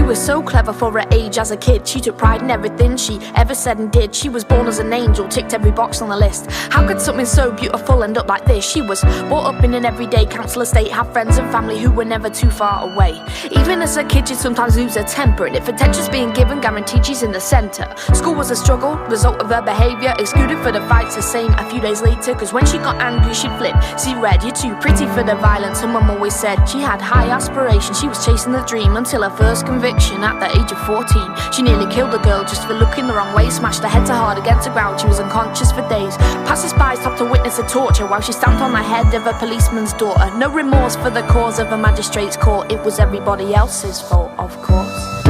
was so clever for her age as a kid. She took pride in everything she ever said and did. She was born as an angel, ticked every box on the list. How could something so beautiful end up like this? She was brought up in an everyday council estate, had friends and family who were never too far away. Even as a kid she'd sometimes lose her temper, and if attention's being given, guaranteed she's in the centre. School was a struggle, result of her behaviour, excluded for the fights, the same a few days later. Cause when she got angry she'd flip, see red, you're too pretty for the violence. Her mum always said she had high aspirations, she was chasing the dream until her first conviction at the age of 14. She nearly killed a girl just for looking the wrong way, smashed her head so hard against the ground she was unconscious for days. Passers-by stopped to witness the torture while she stamped on the head of a policeman's daughter. No remorse for the cause of a magistrate's court, it was everybody else's fault, of course.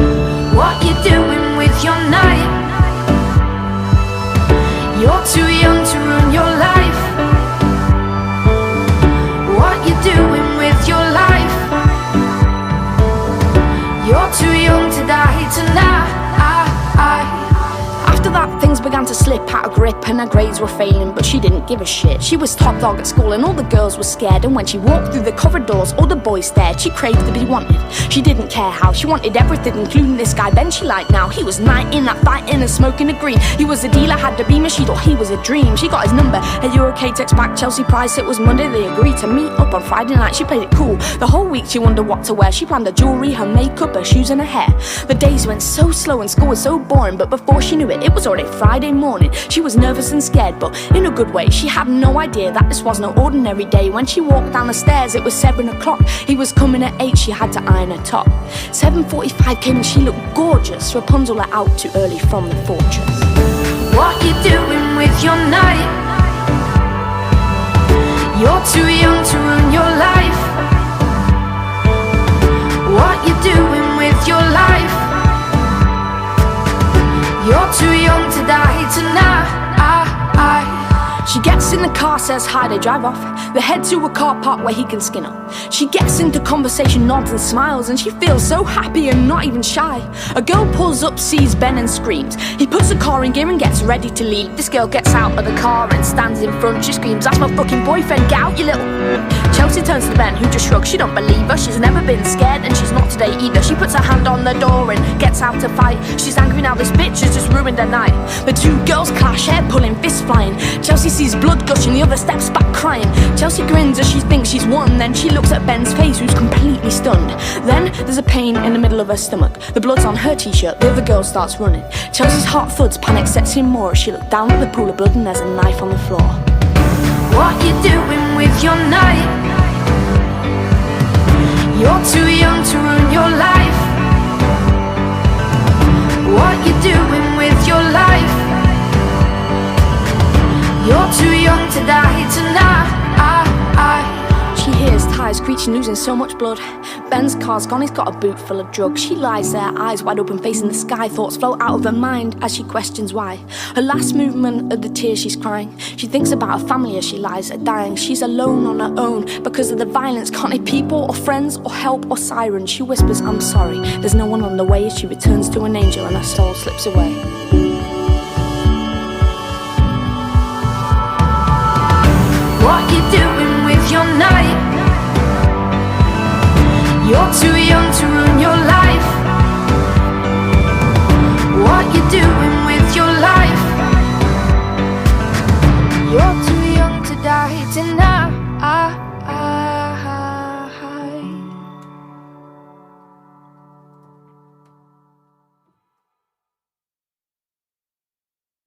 What you doing with your night? You're too young to ruin your life. What you doing with your life? You're too young to die tonight. After that, things began to slip out of grip and her grades were failing, but she didn't give a shit. She was top dog at school and all the girls were scared, and when she walked through the corridors all the boys stared. She craved to be wanted, she didn't care how. She wanted everything, including this guy Ben she liked now. He was 19, that fighting and smoking a green. He was a dealer, had the beamer, she thought he was a dream. She got his number, a Euro K text back, Chelsea price, it was Monday. They agreed to meet up on Friday night. She played it cool the whole week, she wondered what to wear. She planned her jewellery, her makeup, her shoes and her hair. The days went so slow and school was so boring, but before she knew it, it was already Friday morning. She was nervous and scared, but in a good way. She had no idea that this was no ordinary day. When she walked down the stairs, it was 7 o'clock. He was coming at 8, she had to iron her top. 7:45 came and she looked gorgeous. Rapunzel let out too early from the fortress. What you doing with your night? You're too young to ruin your life. What you doing with your life? You're too young to die tonight. She gets in the car, says hi, they drive off. They head to a car park where he can skin up. She gets into conversation, nods and smiles, and she feels so happy and not even shy. A girl pulls up, sees Ben and screams. He puts the car in gear and gets ready to leave. This girl gets out of the car and stands in front. She screams, "That's my fucking boyfriend, get out you little..." Chelsea turns to Ben, who just shrugs. She don't believe her, she's never been scared, and she's not today either. She puts her hand on the door and gets out to fight. She's angry now, this bitch has just ruined her night. The two girls clash, hair pulling, fists flying. Chelsea sees blood gushing, the other steps back crying. Chelsea grins as she thinks she's won. Then she looks at Ben's face, who's completely stunned. Then there's a pain in the middle of her stomach. The blood's on her t-shirt, the other girl starts running. Chelsea's heart thuds, panic sets in more as she looks down at the pool of blood and there's a knife on the floor. What you doing with your night? You're too young to ruin your life. What you doing with your life? You're too young to die tonight. She hears tires screeching, losing so much blood. Ben's car's gone, he's got a boot full of drugs. She lies there, eyes wide open, facing the sky. Thoughts flow out of her mind as she questions why. Her last movement of the tears she's crying. She thinks about her family as she lies there dying. She's alone on her own because of the violence. Can't hear people or friends or help or sirens. She whispers, "I'm sorry, there's no one on the way." As she returns to an angel and her soul slips away. What you doing with your night? You're too young to ruin your life. What you doing with your life? You're